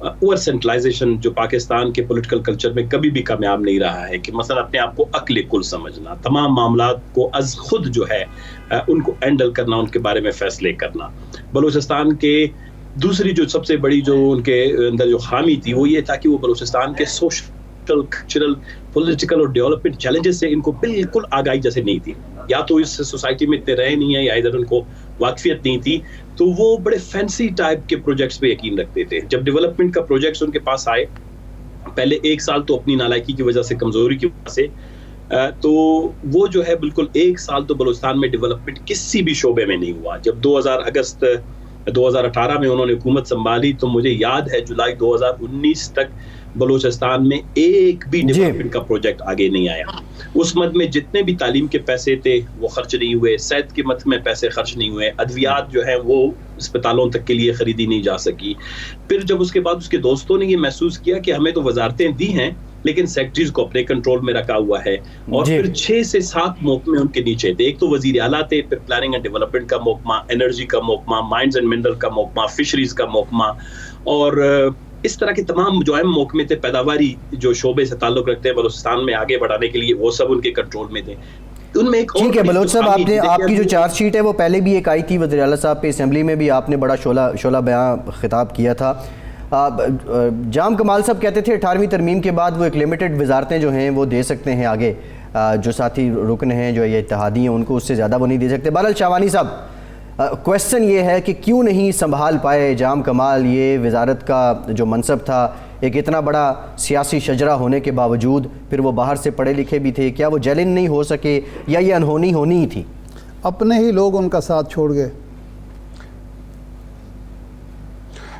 Over centralisation جو پاکستان کے political culture میں کبھی بھی کامیاب نہیں رہا ہے، کہ مثلا اپنے آپ کو عقل کل سمجھنا، تمام معاملات کو از خود جو ہے ان کو ہینڈل کرنا، ان کے بارے میں فیصلے کرنا. بلوچستان کے دوسری جو سب سے بڑی جو ان کے اندر جو خامی تھی وہ یہ تھا کہ وہ بلوچستان کے سوشل کلچرل پولیٹیکل اور ڈیولپمنٹ چیلنجز سے ان کو بالکل آگاہی جیسے نہیں تھی، یا تو اس سوسائٹی میں اتنے رہے نہیں ہیں یا ادھر ان کو واقفیت نہیں تھی، تو وہ بڑے فینسی ٹائپ کے پروجیکٹس پہ یقین رکھتے تھے. جب ڈیولپمنٹ کا پروجیکٹس ان کے پاس آئے، پہلے 1 سال تو اپنی نالائکی کی وجہ سے، کمزوری کی وجہ سے، تو وہ جو ہے بالکل 1 سال تو بلوچستان میں ڈیولپمنٹ کسی بھی شعبے میں نہیں ہوا. جب 2000 اگست 2018 میں انہوں نے حکومت سنبھالی تو مجھے یاد ہے جولائی 2019 تک بلوچستان میں ایک بھی ڈیولپمنٹ کا پروجیکٹ آگے نہیں آیا. اس مد میں جتنے بھی تعلیم کے پیسے تھے وہ خرچ نہیں ہوئے، صحت کے مد میں پیسے خرچ نہیں ہوئے، ادویات جو ہیں وہ اسپتالوں تک کے لیے خریدی نہیں جا سکی. پھر جب اس کے بعد اس کے دوستوں نے یہ محسوس کیا کہ ہمیں تو وزارتیں دی ہیں لیکن سیکٹریز کو اپنے کنٹرول میں رکھا ہوا ہے، اور پھر 6 سے 7 محکمے ان کے نیچے تھے. ایک تو وزیر اعلیٰ تھے، پھر پلاننگ اینڈ ڈیولپمنٹ کا محکمہ، انرجی کا محکمہ، مائنز اینڈ منرل کا محکمہ، فشریز کا محکمہ، اور اس طرح کے تمام جو اہم محکمے تھے پیداواری جو شعبے سے تعلق رکھتے ہیں بلوچستان میں آگے بڑھانے کے لیے، وہ سب ان کے کنٹرول میں تھے. ان میں ایک ٹھیک ہے بلوچ صاحب، آپ کی جو چارج شیٹ ہے وہ پہلے بھی ایک آئی تھی وزیر اعلیٰ صاحب پہ، اسمبلی میں بھی آپ نے بڑا شعلہ بیان خطاب کیا تھا. جام کمال صاحب کہتے تھے 18ویں ترمیم کے بعد وہ ایک لمیٹڈ وزارتیں جو ہیں وہ دے سکتے ہیں آگے، جو ساتھی رکن ہیں جو یہ اتحادی ہیں ان کو اس سے زیادہ وہ نہیں دے سکتے. بہرحال شاہوانی صاحب، کویسچن یہ ہے کہ کیوں نہیں سنبھال پائے جام کمال یہ وزارت کا جو منصب تھا، ایک اتنا بڑا سیاسی شجرہ ہونے کے باوجود، پھر وہ باہر سے پڑھے لکھے بھی تھے، کیا وہ جیلن نہیں ہو سکے یا یہ انہونی ہونی ہی تھی؟ اپنے ہی لوگ ان کا ساتھ چھوڑ گئے.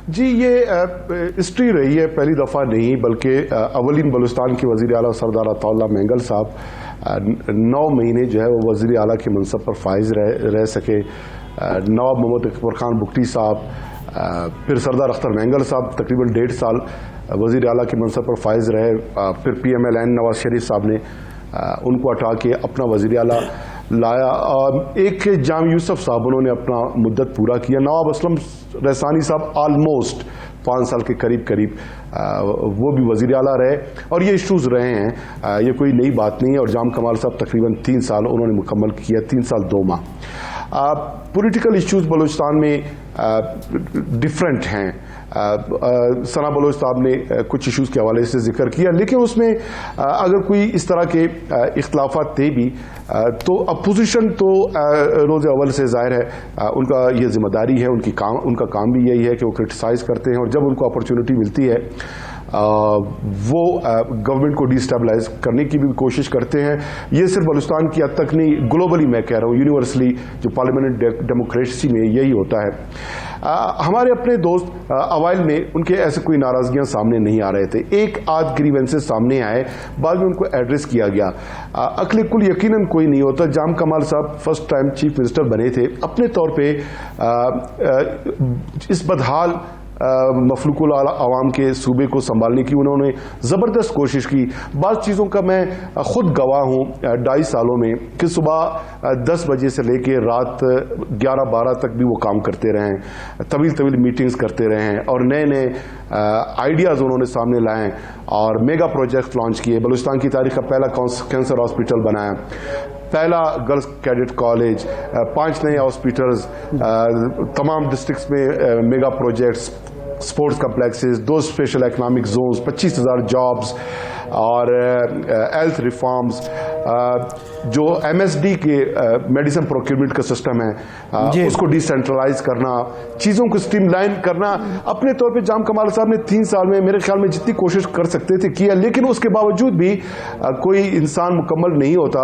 جی یہ ہسٹری رہی ہے، پہلی دفعہ نہیں بلکہ اولین بلوچستان کے وزیر اعلیٰ سردار عطا اللہ مینگل صاحب 9 مہینے جو ہے وہ وزیر اعلیٰ کے منصب پر فائز رہ سکے. نواب محمد اکبر خان بگٹی صاحب، پھر سردار اختر مینگل صاحب تقریباً 1.5 سال وزیر اعلیٰ کے منصب پر فائز رہے. پھر P M L N Nawaz Sharif صاحب نے ان کو ہٹا کے اپنا وزیر اعلیٰ لایا. ایک جام یوسف صاحب انہوں نے اپنا مدت پورا کیا. نواب اسلم رحسانی صاحب آلموسٹ 5 سال کے قریب وہ بھی وزیر اعلیٰ رہے، اور یہ ایشوز رہے ہیں، یہ کوئی نئی بات نہیں ہے. اور جام کمال صاحب تقریباً 3 سال انہوں نے مکمل کیا، 3 سال 2 ماہ. پولیٹیکل ایشوز بلوچستان میں ڈفرینٹ ہیں. ثنا بلوچ صاحب نے کچھ ایشوز کے حوالے سے ذکر کیا، لیکن اس میں اگر کوئی اس طرح کے اختلافات تھے بھی تو اپوزیشن تو روز اول سے ظاہر ہے ان کا یہ ذمہ داری ہے، ان کا کام بھی یہی ہے کہ وہ کرٹیسائز کرتے ہیں، اور جب ان کو اپرچونٹی ملتی ہے وہ گورنمنٹ کو ڈی اسٹیبلائز کرنے کی بھی کوشش کرتے ہیں. یہ صرف بلوچستان کی حد تک نہیں، گلوبلی میں کہہ رہا ہوں، یونیورسلی جو پارلیمنٹ ڈیموکریسی میں یہی ہوتا ہے. ہمارے اپنے دوست اوائل میں ان کے ایسے کوئی ناراضگیاں سامنے نہیں آ رہے تھے. ایک آدھ گریونسز سامنے آئے، بعد میں ان کو ایڈریس کیا گیا. عقل کل یقیناً کوئی نہیں ہوتا. جام کمال صاحب فرسٹ ٹائم چیف منسٹر بنے تھے، اپنے طور پہ اس بدحال مفلوق العوام کے صوبے کو سنبھالنے کی انہوں نے زبردست کوشش کی. بعض چیزوں کا میں خود گواہ ہوں 2.5 سالوں میں، کہ صبح 10 بجے سے لے کے رات 11-12 تک بھی وہ کام کرتے رہے ہیں، طویل میٹنگز کرتے رہے ہیں، اور نئے آئیڈیاز انہوں نے سامنے لائے اور میگا پروجیکٹ لانچ کیے. بلوچستان کی تاریخ کا پہلا کینسر ہاسپٹل بنایا، پہلا گرلز کیڈٹ کالج، 5 نئے ہاسپٹلز، تمام ڈسٹرکٹس میں mega projects, sports complexes, 2 special economic zones, 25,000 jobs, اور ہیلتھ ریفارمز. جو ایم ایس ڈی کے میڈیسن پروکیورمنٹ کا سسٹم ہے اس کو ڈی سینٹرلائز کرنا، چیزوں کو اسٹریم لائن کرنا. اپنے طور پہ جام کمال صاحب نے 3 سال میں میرے خیال میں جتنی کوشش کر سکتے تھے کیا، لیکن اس کے باوجود بھی کوئی انسان مکمل نہیں ہوتا،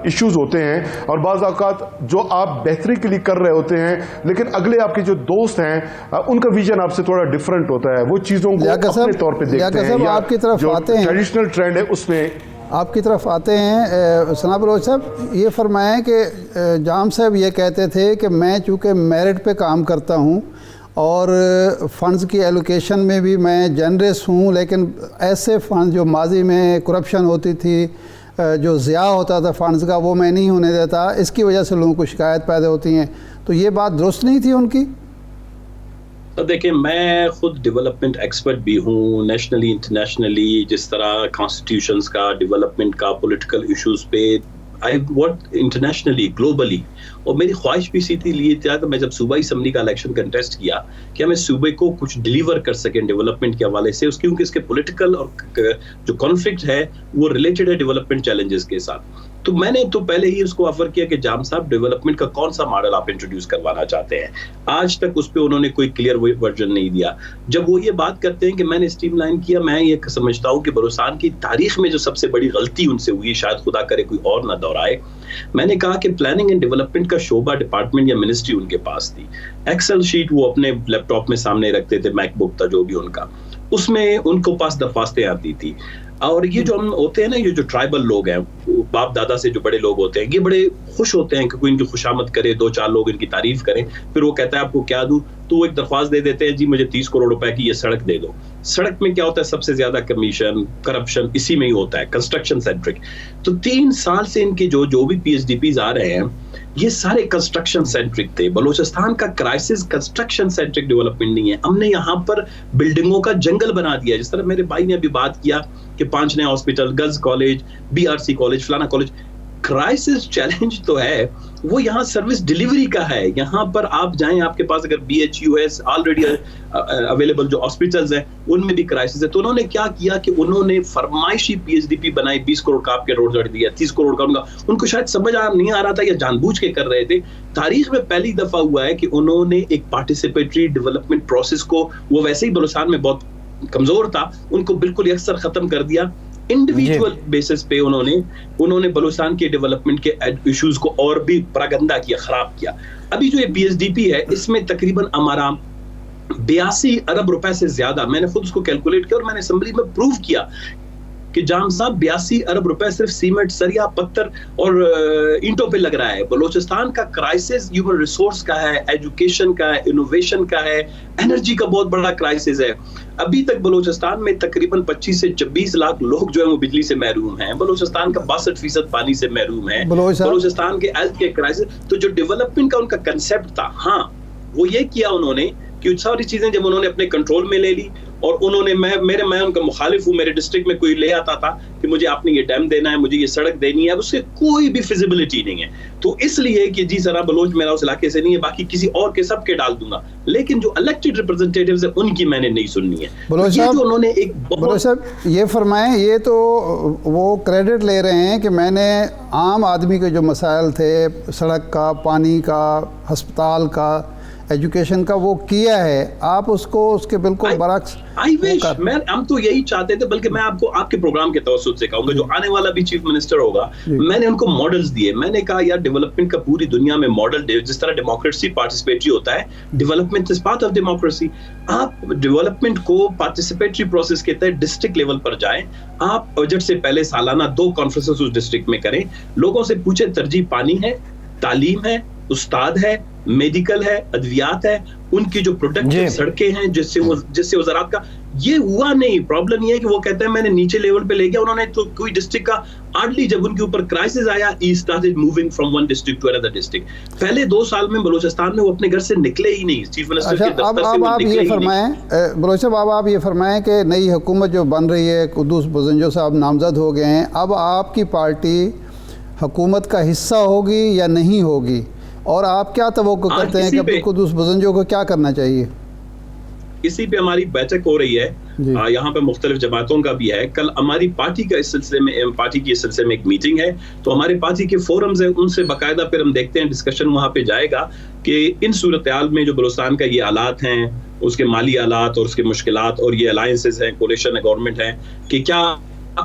ایشوز ہوتے ہیں، اور بعض اوقات جو آپ بہتری کے لیے کر رہے ہوتے ہیں لیکن اگلے آپ کے جو دوست ہیں ان کا ویژن آپ سے تھوڑا ڈفرنٹ ہوتا ہے، وہ چیزوں کو اپنے طور پہ دیکھتے ہیں، آپ کی طرف آتے ہیں، ٹریڈیشنل ٹرینڈ ہے اس میں آپ کی طرف آتے ہیں. ثنا بلوچ صاحب یہ فرمائیں کہ جام صاحب یہ کہتے تھے کہ میں چونکہ میرٹ پہ کام کرتا ہوں اور فنڈز کی ایلوکیشن میں بھی میں جنرس ہوں، لیکن ایسے فنڈز جو ماضی میں کرپشن ہوتی تھی، جو ضیاع ہوتا تھا فنڈز کا، وہ میں نہیں ہونے دیتا، اس کی وجہ سے لوگوں کو شکایت پیدا ہوتی ہیں. تو یہ بات درست نہیں تھی ان کی؟ تو دیکھیں میں خود ڈیولپمنٹ ایکسپرٹ بھی ہوں, نیشنلی انٹرنیشنلی, جس طرح کانسٹیٹیوشنز کا, ڈیولپمنٹ کا, پولیٹیکل ایشوز پہ آئی ورک انٹرنیشنلی, گلوبلی. اور میری خواہش بھی اسی لیے تھا کہ میں جب صوبائی اسمبلی کا الیکشن کنٹیسٹ کیا کہ ہمیں صوبے کو کچھ ڈیلیور کر سکیں ڈیولپمنٹ کے حوالے سے, کیونکہ اس کے پولیٹیکل اور جو کانفلکٹ ہے وہ ریلیٹڈ ہے ڈیولپمنٹ چیلنجز کے ساتھ. تو میں نے تو پہلے ہی اس کو آفر کیا کہ جام صاحب ڈیولپمنٹ کا کون سا ماڈل آپ انٹروڈیوس کروانا چاہتے ہیں. آج تک اس پہ انہوں نے کوئی کلیئر ورژن نہیں دیا. جب وہ یہ بات کرتے ہیں کہ میں نے اسٹریم لائن کیا, میں یہ سمجھتا ہوں کہ بلوچستان کی تاریخ میں جو سب سے بڑی غلطی ان سے ہوئی, شاید خدا کرے کوئی اور نہ دہرائے, میں نے کہا کہ پلاننگ اینڈ ڈیولپمنٹ کا شعبہ ڈپارٹمنٹ یا منسٹری ان کے پاس تھی. ایکسل شیٹ وہ اپنے لیپ ٹاپ میں سامنے رکھتے تھے, میک بک تھا جو بھی ان کا, اس میں ان کو پاس درخواستیں آتی تھی. اور یہ جو ہم ہوتے ہیں نا, یہ جو ٹرائبل لوگ ہیں, باپ دادا سے جو بڑے لوگ ہوتے ہیں, یہ بڑے خوش ہوتے ہیں کہ کوئی ان کی خوشامد کرے, 2-4 لوگ ان کی تعریف کریں, پھر وہ کہتا ہے آپ کو کیا دوں, تو وہ ایک درخواست دے دیتے ہیں, جی مجھے 30 کروڑ روپے کی یہ سڑک دے دو. سڑک میں کیا ہوتا ہے, سب سے زیادہ کمیشن, کرپشن اسی میں ہی ہوتا ہے, کنسٹرکشن سینٹرک. تو 3 سال سے ان کے جو بھی پی ایچ ڈی پیز آ رہے ہیں یہ سارے کنسٹرکشن سینٹرک تھے. بلوچستان کا کرائسس کنسٹرکشن سینٹرک ڈیولپمنٹ نہیں ہے, ہم نے یہاں پر بلڈنگوں کا جنگل بنا دیا. جس طرح میرے بھائی نے ابھی بات کیا کہ 5 نئے hospital, girls college, B R C college, فلانا کالج. کرائسس چیلنج تو ہے, وہ یہاں سروس ڈیلیوری کا ہے. یہاں پر آپ جائیں, آپ کے پاس اگر B H U S already available جو ہاسپٹلز ہیں ان میں بھی کرائسس ہے. تو انہوں نے کیا کیا کہ انہوں نے فرمائشی پی ایچ ڈی پی بنائی, 20 کروڑ کا آپ کے روڈ دیا, 30 کروڑ کا ان کو شاید سمجھ نہیں آ رہا تھا یا جان بوجھ کے کر رہے تھے. تاریخ میں پہلی دفعہ ہوا ہے کہ انہوں نے ایک پارٹیسپیٹری ڈیولپمنٹ پروسیس کو, وہ ویسے ہی بلوچستان میں بہت کمزور تھا, ان کو بالکل یکسر ختم کر دیا. انڈیویجول بیسس پہ انہوں نے بلوچستان کے ڈیولپمنٹ کے ایشوز کو اور بھی پراگندہ کیا, خراب کیا. ابھی جو یہ پی ایچ ڈی پی ہے اس میں تقریباً ہمارا 82 ارب روپے سے زیادہ, میں نے خود اس کو کیلکولیٹ کیا اور میں نے اسمبلی میں پروف کیا کہ جام صاحب 82 ارب روپے صرف سیمنٹ, سریا, پتھر اور اینٹوں پہ لگ رہا ہے. بلوچستان کا کرائسس ہیومن ریسورس کا ہے, ایجوکیشن کا ہے, انوویشن کا ہے, انرجی کا بہت بڑا کرائسس ہے. ابھی تک بلوچستان میں تقریباً 25 سے 26 لاکھ لوگ جو ہیں وہ بجلی سے محروم ہیں. بلوچستان کا 62% پانی سے محروم ہے. بلوچستان کے ہیلتھ کے کرائسس. تو جو ڈیولپمنٹ کا ان کا کنسپٹ تھا, ہاں وہ یہ کیا انہوں نے کہ ساری چیزیں جب انہوں نے اپنے کنٹرول میں لے لی, اور انہوں نے میں ان کا مخالف ہوں, میرے ڈسٹرکٹ میں کوئی لے آتا تھا کہ مجھے آپ نے یہ ڈیم دینا ہے, مجھے یہ سڑک دینی ہے, اس سے کوئی بھی فیزیبلٹی نہیں ہے. تو اس لیے کہ جی ذرا بلوچ میرا اس علاقے سے نہیں ہے, باقی کسی اور کے سب کے ڈال دوں گا, لیکن جو الیکٹڈ ریپرزنٹیٹیوز ہیں ان کی میں نے نہیں سننی ہے. انہوں نے ایک بلوچ صاحب یہ فرمائیں, یہ تو وہ کریڈٹ لے رہے ہیں کہ میں نے عام آدمی کے جو مسائل تھے, سڑک کا, پانی کا, ہسپتال کا, ایجوکیشن کا, وہ کیا ہے. آپ اس کو اس کے بالکل برعکس. ہم تو یہی چاہتے تھے, بلکہ میں آپ کو آپ کے پروگرام کے توسط سے کہوں گا, جو آنے والا بھی چیف منسٹر ہوگا, میں نے ان کو ماڈلز دیے. میں نے کہا یار ڈیولپمنٹ کا پوری دنیا میں ماڈل, جس طرح ڈیموکریسی پارٹیسپیٹری ہوتا ہے, development is part of democracy. آپ ڈیولپمنٹ کو پارٹیسپیٹری پروسیس کے تحت ڈسٹرکٹ لیول پر جائیں, آپ بجٹ سے پہلے سالانہ 2 کانفرنسز اس ڈسٹرکٹ میں کریں, لوگوں سے پوچھیں ترجیح پانی ہے, تعلیم ہے, استاد ہے, میڈیکل ہے, ادویات ہے, ان کی جو پروڈکٹیو سڑکیں ہیں جس سے وہ زراعت کا. یہ ہوا نہیں. پرابلم یہ ہے کہ وہ کہتے ہیں میں نے نیچے لیول پہ لے گیا, انہوں نے تو کوئی ڈسٹرکٹ کا ہارڈلی, جب ان کے اوپر کرائسس آیا, he started moving from one district to another district. پہلے 2 سال میں بلوچستان میں وہ اپنے گھر سے نکلے ہی نہیں, چیف منسٹر کے دفتر سے وہ نکلے ہی نہیں. بلوچ صاحب آپ یہ فرمائیں کہ نئی حکومت جو بن رہی ہے, قدوس بزنجو صاحب نامزد ہو گئے ہیں, اب آپ کی پارٹی حکومت کا حصہ ہوگی یا نہیں ہوگی, اور آپ کیا توقع کرتے ہیں کہ عبد القدوس بزنجو کو کیا کرنا چاہیے؟ اسی پہ ہماری بیٹھک ہو رہی ہے, یہاں پہ مختلف جماعتوں کا بھی ہے. کل ہماری پارٹی کا اس سلسلے میں ایک میٹنگ ہے, تو ہمارے پارٹی کے فورمز ہیں, ان سے باقاعدہ پھر ہم دیکھتے ہیں, ڈسکشن وہاں پہ جائے گا کہ ان صورتحال میں جو بلوچستان کا یہ حالات ہیں, اس کے مالی حالات اور اس کے مشکلات, اور یہ الائنسز ہیں, کولیشن ہے, گورنمنٹ ہے, کہ کیا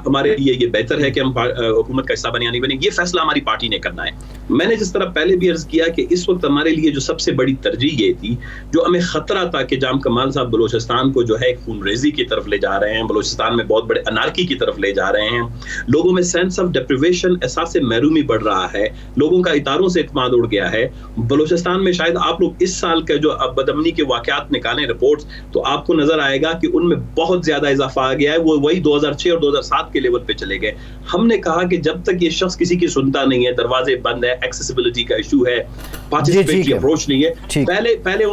ہمارے لیے یہ بہتر ہے کہ ہم حکومت کا حصہ بنے یا نہیں بنے. یہ فیصلہ ہماری پارٹی نے کرنا ہے. میں نے جس طرح پہلے بھی عرض کیا کہ اس وقت ہمارے لیے جو سب سے بڑی ترجیح یہ تھی, جو ہمیں خطرہ تھا کہ جام کمال صاحب بلوچستان کو جو ہے خون ریزی کی طرف لے جا رہے ہیں, بلوچستان میں بہت بڑے انارکی کی طرف لے جا رہے ہیں, لوگوں میں سینس آف ڈیپریویشن, احساس محرومی بڑھ رہا ہے, لوگوں کا اداروں سے اعتماد اڑ گیا ہے. بلوچستان میں شاید آپ لوگ اس سال کا جو بدامنی کے واقعات نکالیں رپورٹس, تو آپ کو نظر آئے گا کہ ان میں بہت زیادہ اضافہ آ گیا ہے. وہ وہی 2006 اور 2007 کے لیول پہ چلے گئے. ہم نے کہا کہ جب تک یہ شخص کسی کی سنتا نہیں ہے, دروازے بند ہے, ایکسیسیبلٹی کا ایشو ہے, پارٹیسپیٹری اپروچ نہیں ہے. پہلے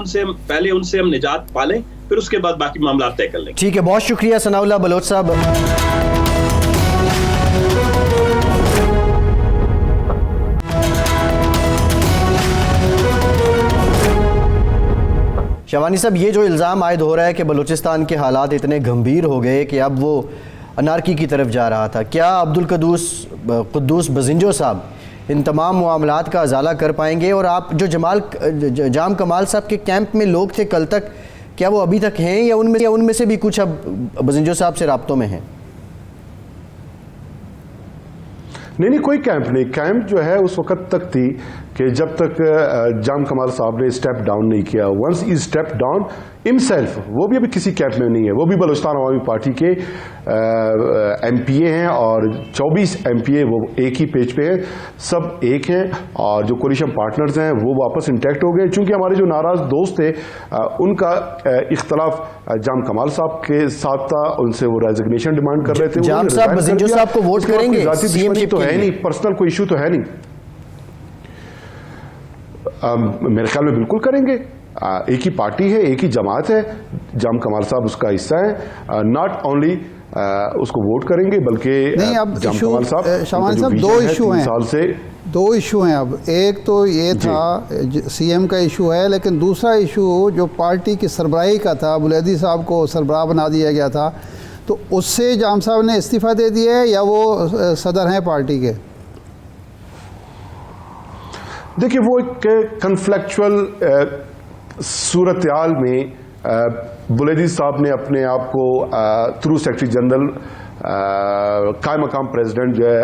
ان سے ہم نجات پالیں, پھر اس کے بعد باقی معاملات طے کر لیں. ٹھیک ہے, بہت شکریہ ثناء اللہ بلوچ صاحب. شوانی صاحب, یہ جو الزام عائد ہو رہا ہے کہ بلوچستان کے حالات اتنے گھمبیر ہو گئے کہ اب وہ انارکی کی طرف جا رہا تھا, کیا عبدالقدوس بزنجو صاحب ان تمام معاملات کا ازالہ کر پائیں گے؟ اور آپ جو جام کمال صاحب کے کیمپ میں لوگ تھے کل تک, کیا وہ ابھی تک ہیں یا ان میں سے بھی کچھ اب بزنجو صاحب سے رابطوں میں ہیں؟ نہیں, کوئی کیمپ نہیں. کیمپ جو ہے اس وقت تک تھی کہ جب تک جام کمال صاحب نے اسٹیپ ڈاؤن نہیں کیا. ونس ہی اسٹیپ ڈاؤن ہمسیلف, وہ بھی ابھی کسی کیمپ میں نہیں ہے, وہ بھی بلوچستان عوامی پارٹی کے ایم پی اے ہیں, اور 24 ایم پی اے وہ ایک ہی پیج پہ ہیں, سب ایک ہیں, اور جو کولیشن پارٹنرز ہیں وہ واپس انٹیکٹ ہو گئے. چونکہ ہمارے جو ناراض دوست تھے ان کا اختلاف جام کمال صاحب کے ساتھ تھا, ان سے وہ ریزگنیشن ڈیمانڈ کر رہے تھے. جام صاحب بزنجو صاحب کو ووٹ کریں گے؟ ذاتی دشمنی تو ہے نہیں, پرسنل کوئی ایشو تو ہے نہیں. میرے خیال میں بالکل کریں گے. ایک ہی پارٹی ہے, ایک ہی جماعت ہے, جام کمال صاحب اس کا حصہ ہیں. ناٹ اونلی اس کو ووٹ کریں گے بلکہ نہیں, اب جام کمال صاحب دو ایشو ہیں, 3 سال سے 2 ایشو ہیں. اب ایک تو یہ تھا سی ایم کا ایشو ہے, لیکن دوسرا ایشو جو پارٹی کی سربراہی کا تھا, بلیدی صاحب کو سربراہ بنا دیا گیا تھا, تو اس سے جام صاحب نے استعفیٰ دے دیا ہے یا وہ صدر ہیں پارٹی کے؟ دیکھیے, وہ ایک کنفلیکچول صورتحال میں بلیدی صاحب نے اپنے آپ کو تھرو سیکرٹری جنرل قائم مقام پریزیڈنٹ جو ہے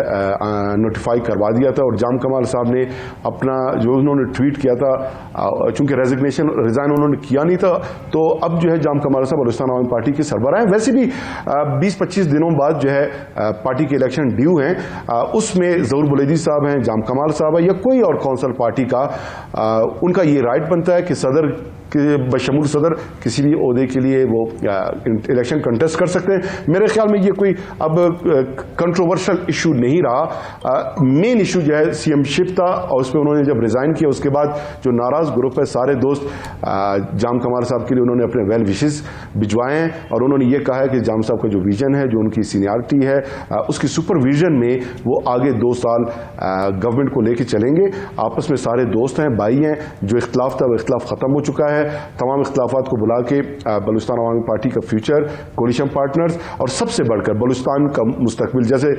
نوٹیفائی کروا دیا تھا, اور جام کمال صاحب نے اپنا جو انہوں نے ٹویٹ کیا تھا, چونکہ ریزائن انہوں نے کیا نہیں تھا, تو اب جو ہے جام کمال صاحب بلوچستان عوامی پارٹی کے سربراہ ہیں. ویسے بھی 20-25 دنوں بعد جو ہے پارٹی کے الیکشن ڈیو ہیں, اس میں ظہور بلیدی صاحب ہیں, جام کمال صاحب ہیں, یا کوئی اور کونسل پارٹی کا, ان کا یہ رائٹ بنتا ہے کہ صدر بشمول صدر کسی بھی عہدے کے لیے وہ الیکشن کنٹیسٹ کر سکتے ہیں. میرے خیال میں یہ کوئی اب کنٹروورشل ایشو نہیں رہا. مین ایشو جو ہے سی ایم شپ تھا, اور اس میں انہوں نے جب ریزائن کیا اس کے بعد جو ناراض گروپ ہے سارے دوست جام کمال صاحب کے لیے انہوں نے اپنے ویل وشز بھجوائے ہیں, اور انہوں نے یہ کہا ہے کہ جام صاحب کا جو ویژن ہے, جو ان کی سینیارٹی ہے, اس کی سپرویژن میں وہ آگے 2 سال گورنمنٹ کو لے کے چلیں گے. آپس میں سارے دوست ہیں, بھائی ہیں. جو اختلاف تھا وہ اختلاف ختم ہو چکا ہے. تمام اختلافات کو بلا کے بلوچستان عوامی پارٹی کا فیوچر, کولیشن پارٹنرز, اور سب سے بڑھ کر بلوچستان کا مستقبل, جیسے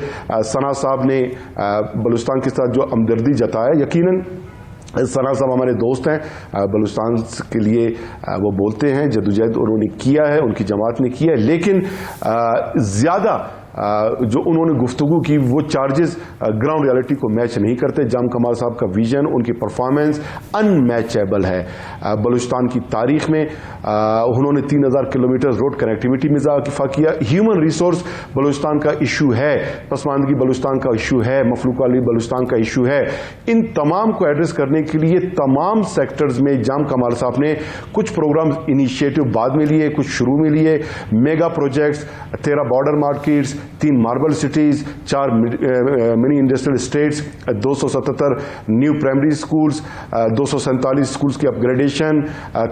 ثنا صاحب نے بلوچستان کے ساتھ جو ہمدردی جتایا, یقیناً ثنا صاحب ہمارے دوست ہیں, بلوچستان کے لیے وہ بولتے ہیں, جدوجہد انہوں نے کیا ہے, ان کی جماعت نے کیا ہے, لیکن زیادہ جو انہوں نے گفتگو کی وہ چارجز گراؤنڈ ریالٹی کو میچ نہیں کرتے. جام کمال صاحب کا ویژن, ان کی پرفارمنس ان میچیبل ہے. بلوچستان کی تاریخ میں انہوں نے 3000 کلومیٹر روڈ کنیکٹیویٹی میں اضافہ کیا. ہیومن ریسورس بلوچستان کا ایشو ہے, پسماندگی بلوچستان کا ایشو ہے, مفلوک والی بلوچستان کا ایشو ہے. ان تمام کو ایڈریس کرنے کے لیے تمام سیکٹرز میں جام کمال صاحب نے کچھ پروگرام انیشیٹو بعد میں لیے, کچھ شروع میں لیے. Mega projects, 13 border markets, 3 marble cities, 4 mini industrial estates, 277 new primary schools, 247 schools کی اپ گریڈیشن,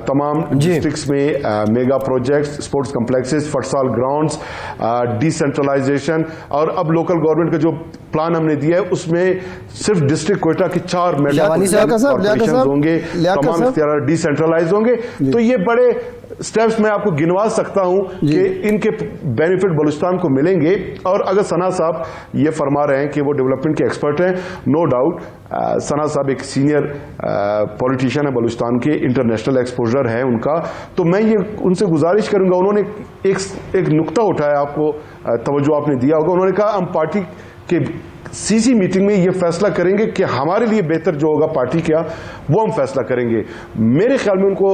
تمام ڈسٹرکٹس میں mega projects, sports complexes, futsal grounds, decentralisation. اور اب لوکل گورنمنٹ کا جو پلان ہم نے دیا ہے اس میں صرف ڈسٹرکٹ کوئٹہ کی 4 میگا کارپوریشنز ہوں گے, تمام اختیارات ڈی سینٹرلائز ہوں گے. تو یہ بڑے سٹیپس میں آپ کو گنوا سکتا ہوں کہ ان کے بینیفٹ بلوچستان کو ملیں گے. اور اگر ثنا صاحب یہ فرما رہے ہیں کہ وہ ڈیولپمنٹ کے ایکسپرٹ ہیں, نو ڈاؤٹ ثنا صاحب ایک سینئر پولیٹیشین ہے بلوچستان کے, انٹرنیشنل ایکسپوجر ہے ان کا. تو میں یہ ان سے گزارش کروں گا, انہوں نے ایک نقطہ اٹھایا, آپ کو توجہ آپ نے دیا ہوگا, انہوں نے کہا ہم پارٹی کے سی میٹنگ میں یہ فیصلہ کریں گے کہ ہمارے لیے بہتر جو ہوگا پارٹی کیا وہ ہم فیصلہ کریں گے. میرے خیال میں ان کو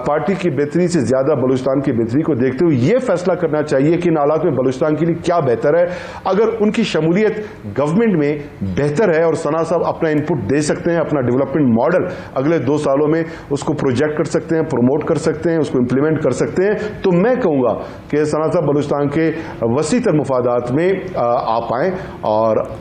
پارٹی کی بہتری سے زیادہ بلوچستان کی بہتری کو دیکھتے ہوئے یہ فیصلہ کرنا چاہیے کہ ان حالات میں بلوچستان کے لیے کیا بہتر ہے. اگر ان کی شمولیت گورنمنٹ میں بہتر ہے اور ثنا صاحب اپنا ان پٹ دے سکتے ہیں, اپنا ڈیولپمنٹ ماڈل اگلے 2 سالوں میں اس کو پروجیکٹ کر سکتے ہیں, پروموٹ کر سکتے ہیں, اس کو امپلیمنٹ کر سکتے ہیں, تو میں کہوں گا کہ ثنا صاحب بلوچستان کے وسیع تر مفادات میں آ پائیں اور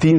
3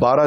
12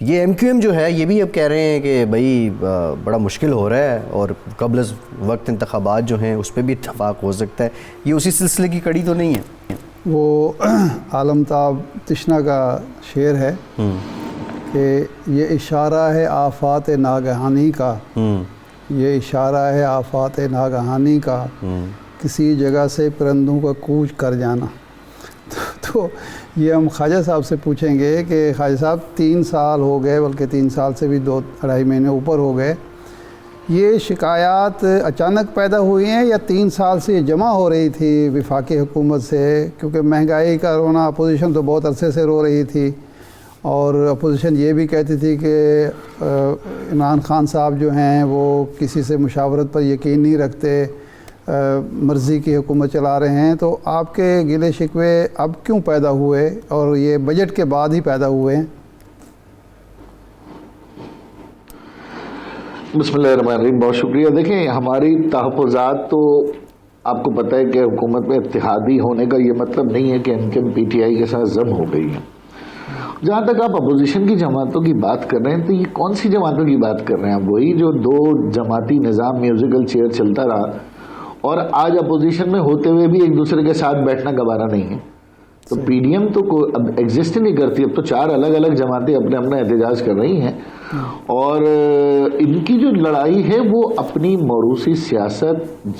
یہ ایم کیو ایم جو ہے یہ بھی اب کہہ رہے ہیں کہ بھائی بڑا مشکل ہو رہا ہے اور قبل از وقت انتخابات جو ہیں اس پہ بھی اتفاق ہو سکتا ہے. یہ اسی سلسلے کی کڑی تو نہیں ہے؟ وہ عالمتاب تشنا کا شعر ہے کہ یہ اشارہ ہے آفات ناگہانی کا، یہ اشارہ ہے آفات ناگہانی کا، کسی جگہ سے پرندوں کا کوچ کر جانا. تو یہ ہم خواجہ صاحب سے پوچھیں گے کہ خواجہ صاحب 3 سال ہو گئے، بلکہ 3 سال سے بھی 2-2.5 مہینے اوپر ہو گئے، یہ شکایات اچانک پیدا ہوئی ہیں یا 3 سال سے یہ جمع ہو رہی تھی وفاقی حکومت سے؟ کیونکہ مہنگائی کا رونا اپوزیشن تو بہت عرصے سے رو رہی تھی، اور اپوزیشن یہ بھی کہتی تھی کہ عمران خان صاحب جو ہیں وہ کسی سے مشاورت پر یقین نہیں رکھتے، مرضی کی حکومت چلا رہے ہیں. تو آپ کے گلے شکوے اب کیوں پیدا ہوئے اور یہ بجٹ کے بعد ہی پیدا ہوئے ہیں؟ بسم اللہ الرحمن الرحیم، بہت شکریہ. دیکھیں، ہماری تحفظات تو آپ کو پتہ ہے کہ حکومت میں اتحادی ہونے کا یہ مطلب نہیں ہے کہ ان کے پی ٹی آئی کے ساتھ ضم ہو گئی ہے. جہاں تک آپ اپوزیشن کی جماعتوں کی بات کر رہے ہیں تو یہ کون سی جماعتوں کی بات کر رہے ہیں؟ وہی جو 2 جماعتی نظام میوزیکل چیئر چلتا رہا اور آج اپوزیشن میں ہوتے ہوئے بھی ایک دوسرے کے ساتھ بیٹھنا گوارا نہیں ہے. تو پی ڈی ایم تو اب ایگزسٹ ہی نہیں کرتی، اب تو 4 الگ الگ جماعتیں اپنے اپنا احتجاج کر رہی ہیں، اور ان کی جو لڑائی ہے وہ اپنی موروثی سیاست،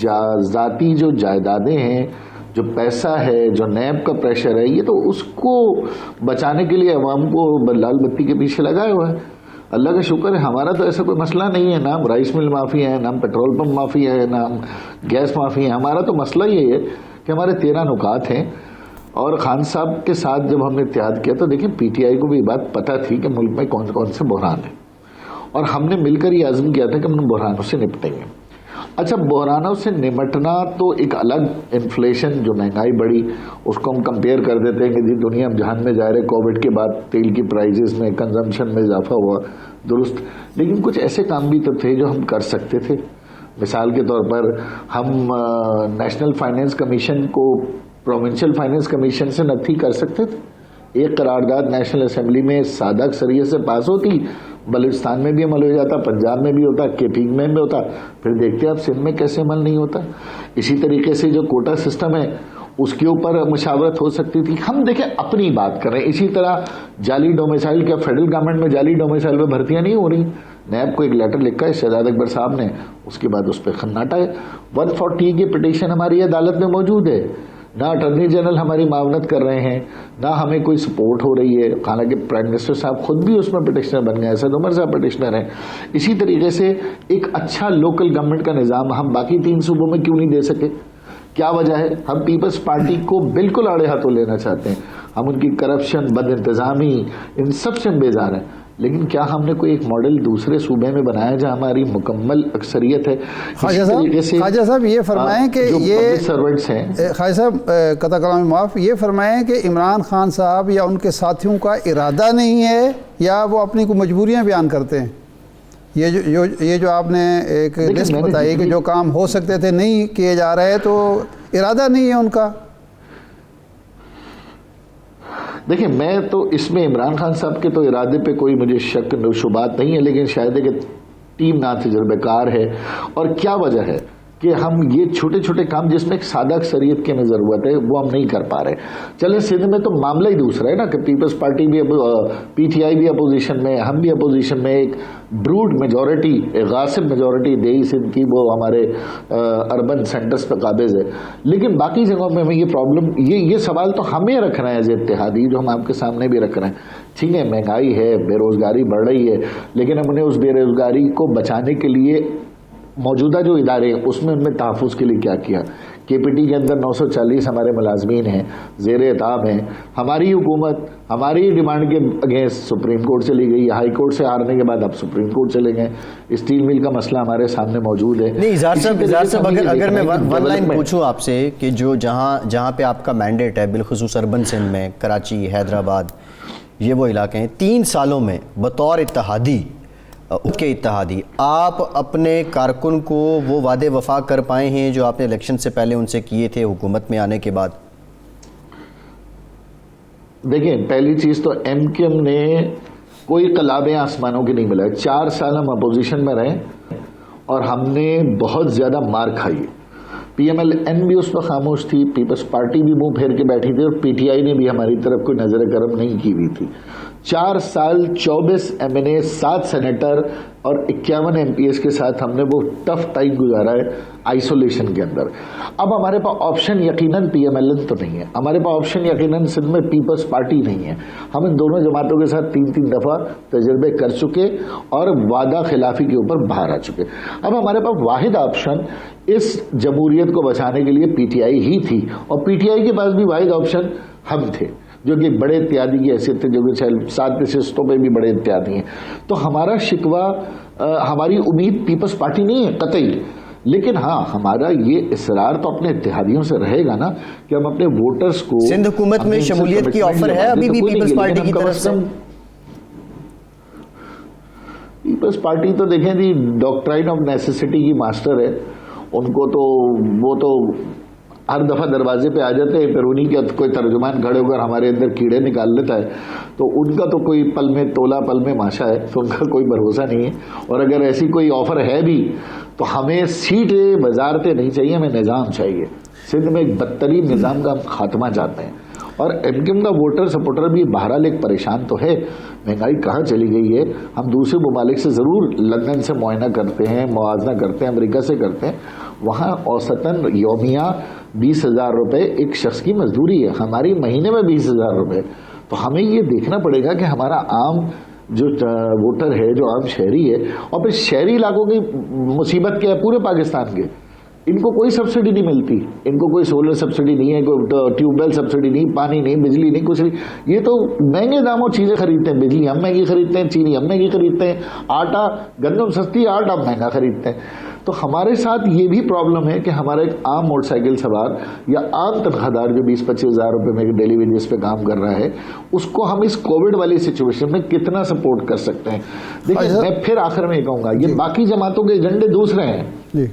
ذاتی جو جائیدادیں ہیں، جو پیسہ ہے، جو نیب کا پریشر ہے، یہ تو اس کو بچانے کے لیے عوام کو لال بتی کے پیچھے لگائے ہوا ہے. اللہ کا شکر ہے ہمارا تو ایسا کوئی مسئلہ نہیں ہے، نہ ہم رائس مل معافی ہے، نہ ہم پیٹرول پمپ معافی ہے، نہ ہم گیس معافی ہے. ہمارا تو مسئلہ یہ ہے کہ ہمارے 13 نکات ہیں، اور خان صاحب کے ساتھ جب ہم نے اتحاد کیا تو دیکھیں پی ٹی آئی کو بھی بات پتہ تھی کہ ملک میں کون کون سے بحران ہیں، اور ہم نے مل کر یہ عزم کیا تھا کہ ہم بحرانوں سے نپٹیں گے. اچھا، بحرانوں سے نمٹنا تو ایک الگ، انفلیشن جو مہنگائی بڑھی اس کو ہم کمپیئر کر دیتے ہیں کہ جی دنیا جہان میں جا رہے، کووڈ کے بعد تیل کی پرائزز میں، کنزمپشن میں اضافہ ہوا، درست، لیکن کچھ ایسے کام بھی تو تھے جو ہم کر سکتے تھے. مثال کے طور پر ہم نیشنل فائنینس کمیشن کو پروونشل فائنینس کمیشن سے نتھی کر سکتے تھے. ایک قرارداد نیشنل اسمبلی میں سادہ اکثریت سے پاس ہوتی، بلوچستان میں بھی عمل ہو جاتا، پنجاب میں بھی ہوتا، کے پی میں بھی ہوتا، پھر دیکھتے آپ سندھ میں کیسے عمل نہیں ہوتا. اسی طریقے سے جو کوٹا سسٹم ہے اس کے اوپر مشاورت ہو سکتی تھی. ہم دیکھیں اپنی بات کر رہے ہیں. اسی طرح جعلی ڈومیسائل، کیا فیڈرل گورنمنٹ میں جعلی ڈومیسائل میں بھرتیاں نہیں ہو رہی؟ نیب کو ایک لیٹر لکھا ہے شہزاد اکبر صاحب نے، اس کے بعد اس پہ خناٹا ہے. 140 کی پٹیشن ہماری عدالت میں موجود ہے، نہ اٹارنی جنرل ہماری معاونت کر رہے ہیں، نہ ہمیں کوئی سپورٹ ہو رہی ہے. حالانکہ پرائم منسٹر صاحب خود بھی اس میں پٹیشنر بن گئے، اسد عمر صاحب پٹیشنر ہیں. اسی طریقے سے ایک اچھا لوکل گورنمنٹ کا نظام ہم باقی 3 صوبوں میں کیوں نہیں دے سکے؟ کیا وجہ ہے؟ ہم پیپلز پارٹی کو بالکل آڑے ہاتھوں لینا چاہتے ہیں. ہم ان کی کرپشن، بد انتظامی، ان سب سے بیزار ہیں. لیکن کیا ہم نے کوئی ایک ماڈل دوسرے صوبے میں بنایا جہاں ہماری مکمل اکثریت ہے؟ خواجہ صاحب یہ فرمائیں کہ یہ سرونٹس ہیں، خواجہ صاحب قطع کلام معاف، یہ فرمائیں کہ عمران خان صاحب یا ان کے ساتھیوں کا ارادہ نہیں ہے یا وہ اپنی کو مجبوریاں بیان کرتے ہیں؟ یہ جو آپ نے ایک لسٹ بتائی کہ جو کام ہو سکتے تھے نہیں کیے جا رہے، تو ارادہ نہیں ہے ان کا؟ دیکھیں، میں تو اس میں عمران خان صاحب کے تو ارادے پہ کوئی مجھے شک و شبہات نہیں ہے، لیکن شاید ہے کہ ٹیم نہ تجربہ کار ہے. اور کیا وجہ ہے کہ ہم یہ چھوٹے چھوٹے کام جس میں ایک سادہ اکثریت کی ہمیں ضرورت ہے وہ ہم نہیں کر پا رہے. چلیں سندھ میں تو معاملہ ہی دوسرا ہے نا کہ پیپلز پارٹی بھی، پی ٹی آئی بھی اپوزیشن میں، ہم بھی اپوزیشن میں. ایک بروڈ میجورٹی، ایک غاصب میجورٹی دیہی سندھ کی وہ ہمارے اربن سینٹرز پہ قابض ہے. لیکن باقی جگہوں میں ہمیں یہ پرابلم، یہ سوال تو ہمیں رکھنا ہے ایز اتحادی، جو ہم آپ کے سامنے بھی رکھ رہے ہیں. ٹھیک ہے، مہنگائی ہے، بے روزگاری بڑھ رہی ہے، لیکن ہم نے اس بے روزگاری کو بچانے کے لیے موجودہ جو ادارے ہیں اس میں ان میں تحفظ کے لیے کیا کیا. کے پی ٹی کے اندر 940 ہمارے ملازمین ہیں، زیر اعتاب ہیں. ہماری حکومت ہماری ڈیمانڈ کے اگینسٹ سپریم کورٹ چلی گئی، ہائی کورٹ سے ہارنے کے بعد اب سپریم کورٹ چلے گئے. اسٹیل مل کا مسئلہ ہمارے سامنے موجود ہے. نہیں اظہار صاحب اگر میں ون لائن پوچھوں آپ سے کہ جو جہاں پہ آپ کا مینڈیٹ ہے، بالخصوص اربن سندھ میں، کراچی، حیدرآباد، یہ وہ علاقے ہیں، 3 سالوں میں بطور اتحادی اتحادی آپ اپنے کارکن کو وہ وعدے وفا کر پائے ہیں جو آپ نے الیکشن سے پہلے ان سے کیے تھے حکومت میں آنے کے بعد؟ دیکھیں، پہلی چیز تو ایم کیو ایم نے کوئی قلابیں آسمانوں کی نہیں ملا ہے. 4 سال ہم اپوزیشن میں رہے اور ہم نے بہت زیادہ مار کھائی. پی ایم ایل این بھی اس وقت خاموش تھی, پیپلز پارٹی بھی منہ پھیر کے بیٹھی تھی, اور پی ٹی آئی نے بھی ہماری طرف کوئی نظر کرم نہیں کی ہوئی تھی. 4 سال 24 ایم این اے 7 سینیٹر اور 51 ایم پی ایس کے ساتھ ہم نے وہ ٹف ٹائم گزارا ہے آئسولیشن کے اندر. اب ہمارے پاس آپشن یقیناً پی ایم ایل این تو نہیں ہے, ہمارے پاس آپشن یقیناً سندھ میں پیپلز پارٹی نہیں ہے. ہم ان دونوں جماعتوں کے ساتھ 3 دفعہ تجربے کر چکے اور وعدہ خلافی کے اوپر باہر آ چکے. اب ہمارے پاس واحد آپشن اس جمہوریت کو بچانے کے لیے پی ٹی آئی ہی تھی, اور پی ٹی آئی کے پاس بھی واحد آپشن ہم تھے, جو کہ بڑے اتحادی کی حیثیت تھے, جو کہ 7 نشستوں پہ بھی بڑے اتحادی ہیں. تو ہمارا شکوہ, ہماری امید پیپلز پارٹی نہیں ہے قطعی, لیکن ہاں ہمارا یہ اصرار تو اپنے اتحادیوں سے رہے گا نا کہ ہم اپنے ووٹرز کو. سندھ حکومت میں شمولیت کی آفر ہے ابھی بھی پیپلز پارٹی کی طرف سے؟ پیپلز پارٹی تو دیکھیں جی ڈاکٹرائن آف نیسیسٹی کی ماسٹر ہے. ان کو تو وہ تو ہر دفعہ دروازے پہ آ جاتے ہیں, پھر انہیں کا کوئی ترجمان کھڑے ہو کر ہمارے اندر کیڑے نکال لیتا ہے. تو ان کا تو کوئی پل میں تولا پل میں ماشا ہے, تو ان کا کوئی بھروسہ نہیں ہے. اور اگر ایسی کوئی آفر ہے بھی تو ہمیں سیٹیں وزارتیں نہیں چاہیے, ہمیں نظام چاہیے. سندھ میں ایک بدترین نظام کا خاتمہ چاہتے ہیں. اور ایم کیو ایم کا ووٹر سپورٹر بھی بہرحال ایک پریشان تو ہے. مہنگائی کہاں چلی گئی ہے, ہم دوسرے ممالک سے ضرور لندن سے معائنہ کرتے ہیں, موازنہ کرتے ہیں, امریکہ سے کرتے ہیں, وہاں اوسطاً یومیہ 20,000 روپے ایک شخص کی مزدوری ہے, ہماری مہینے میں 20,000 روپے. تو ہمیں یہ دیکھنا پڑے گا کہ ہمارا عام جو ووٹر ہے, جو عام شہری ہے, اور پھر شہری علاقوں کی مصیبت کیا ہے پورے پاکستان کے, ان کو کوئی سبسڈی نہیں ملتی, ان کو کوئی سولر سبسڈی نہیں ہے, کوئی ٹیوب ویل سبسڈی نہیں, پانی نہیں, بجلی نہیں, کچھ نہیں. یہ تو مہنگے داموں چیزیں خریدتے ہیں, بجلی ہم مہنگی خریدتے ہیں, چینی ہم مہنگی خریدتے ہیں, آٹا گندم سستی, آٹا ہم مہنگا خریدتے ہیں. تو ہمارے ساتھ یہ بھی پرابلم ہے کہ ہمارا ایک عام موٹر سائیکل سوار یا عام تنخواہ دار جو 20-25 ہزار روپے میں ڈیلی ویجز پہ کام کر رہا ہے, اس کو ہم اس کووڈ والی سچویشن میں کتنا سپورٹ کر سکتے ہیں. دیکھیں میں پھر آخر میں یہ کہوں گا, یہ باقی جماعتوں کے ایجنڈے دوسرے ہیں.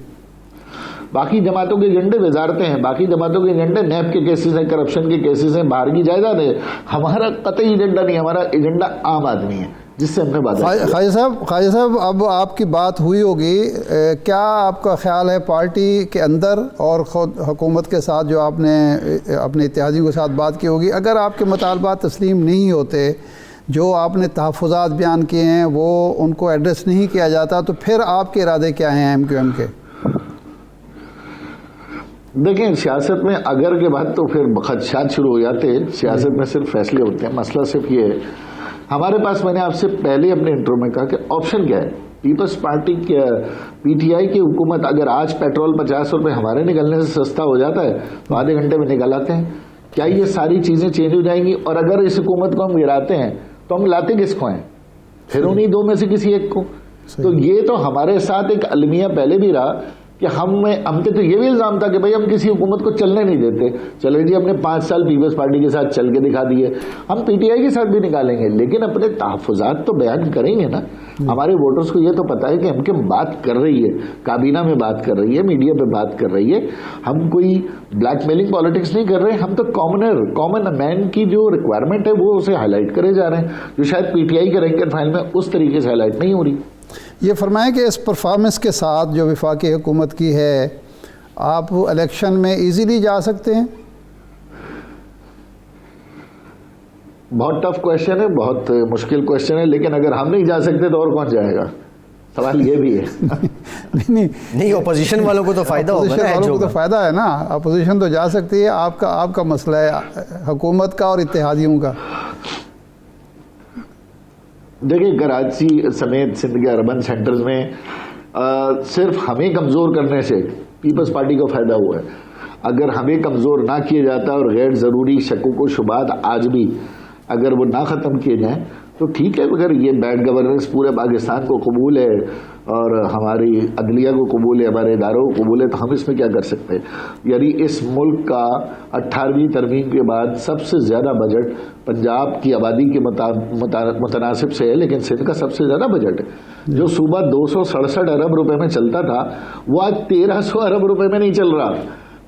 باقی جماعتوں کے ایجنڈے وزارتیں ہیں, باقی جماعتوں کے ایجنڈے نیب کے کیسز ہیں, کرپشن کے کیسز ہیں, باہر کی جائیداد ہے. ہمارا قطعی ایجنڈا نہیں, ہمارا ایجنڈا عام آدمی ہے جس سے ہم نے بات. خواجہ صاحب اب آپ کی بات ہوئی ہوگی, کیا آپ کا خیال ہے پارٹی کے اندر اور خود حکومت کے ساتھ جو آپ نے اپنے اتحادیوں کے ساتھ بات کی ہوگی, اگر آپ کے مطالبات تسلیم نہیں ہوتے, جو آپ نے تحفظات بیان کیے ہیں وہ ان کو ایڈریس نہیں کیا جاتا, تو پھر آپ کے ارادے کیا ہیں ایم کیو ایم کے؟ دیکھیں سیاست میں اگر کے بعد تو پھر خدشات شروع ہو جاتے ہیں. سیاست میں صرف فیصلے ہوتے ہیں. مسئلہ صرف یہ ہے, ہمارے پاس, میں نے آپ سے پہلے اپنے انٹرو میں کہا کہ آپشن کیا ہے. پیپلز پارٹی کے پی ٹی آئی کی حکومت, اگر آج پیٹرول 50 روپے ہمارے نکلنے سے سستا ہو جاتا ہے تو آدھے گھنٹے میں نکل آتے ہیں. کیا یہ ساری چیزیں چینج ہو جائیں گی؟ اور اگر اس حکومت کو ہم گراتے ہیں تو ہم لاتے کس کو ہیں؟ پھر انہیں دو میں سے کسی ایک کو. تو یہ تو ہمارے ساتھ ایک المیہ پہلے بھی رہا کہ ہم پہ تو یہ بھی الزام تھا کہ بھائی ہم کسی حکومت کو چلنے نہیں دیتے. چلے جی, ہم نے 5 سال پیپلز پارٹی کے ساتھ چل کے دکھا دیے, ہم پی ٹی آئی کے ساتھ بھی نکالیں گے, لیکن اپنے تحفظات تو بیان کریں گے نا. ہمارے ووٹرز کو یہ تو پتا ہے کہ ہم کیا بات کر رہی ہے, کابینہ میں بات کر رہی ہے, میڈیا پہ بات کر رہی ہے. ہم کوئی بلیک میلنگ پالیٹکس نہیں کر رہے, ہم تو کامن مین کی جو ریکوائرمنٹ ہے وہ اسے ہائی لائٹ کرے جا رہے ہیں, جو شاید پی ٹی آئی کے رینک اینڈ فائل میں اس طریقے سے ہائی لائٹ نہیں ہو رہی. یہ فرمائیں کہ اس پرفارمنس کے ساتھ جو وفاقی حکومت کی ہے, آپ الیکشن میں ایزیلی جا سکتے ہیں؟ بہت ٹف کویشچن ہے, بہت مشکل کویشچن ہے, لیکن اگر ہم نہیں جا سکتے تو اور کون جائے گا؟ سوال یہ بھی ہے. نہیں, اپوزیشن والوں کو تو فائدہ ہوگا, اپوزیشن والوں کو تو فائدہ ہے نا. اپوزیشن تو جا سکتی ہے, آپ کا مسئلہ ہے حکومت کا اور اتحادیوں کا. دیکھیں کراچی سمیت سندھ کے اربن سینٹرز میں صرف ہمیں کمزور کرنے سے پیپلز پارٹی کو فائدہ ہوا ہے. اگر ہمیں کمزور نہ کیا جاتا اور غیر ضروری شکوک و شبہات آج بھی اگر وہ نہ ختم کیے جائیں تو ٹھیک ہے. اگر یہ بیڈ گورننس پورے پاکستان کو قبول ہے اور ہماری عدلیہ کو قبول ہے, ہمارے اداروں کو قبول ہے, تو ہم اس میں کیا کر سکتے ہیں؟ یعنی اس ملک کا 18ویں ترمیم کے بعد سب سے زیادہ بجٹ پنجاب کی آبادی کے متناسب سے ہے, لیکن سندھ کا سب سے زیادہ بجٹ ہے. جو صوبہ 267 ارب روپے میں چلتا تھا وہ آج 1300 ارب روپے میں نہیں چل رہا.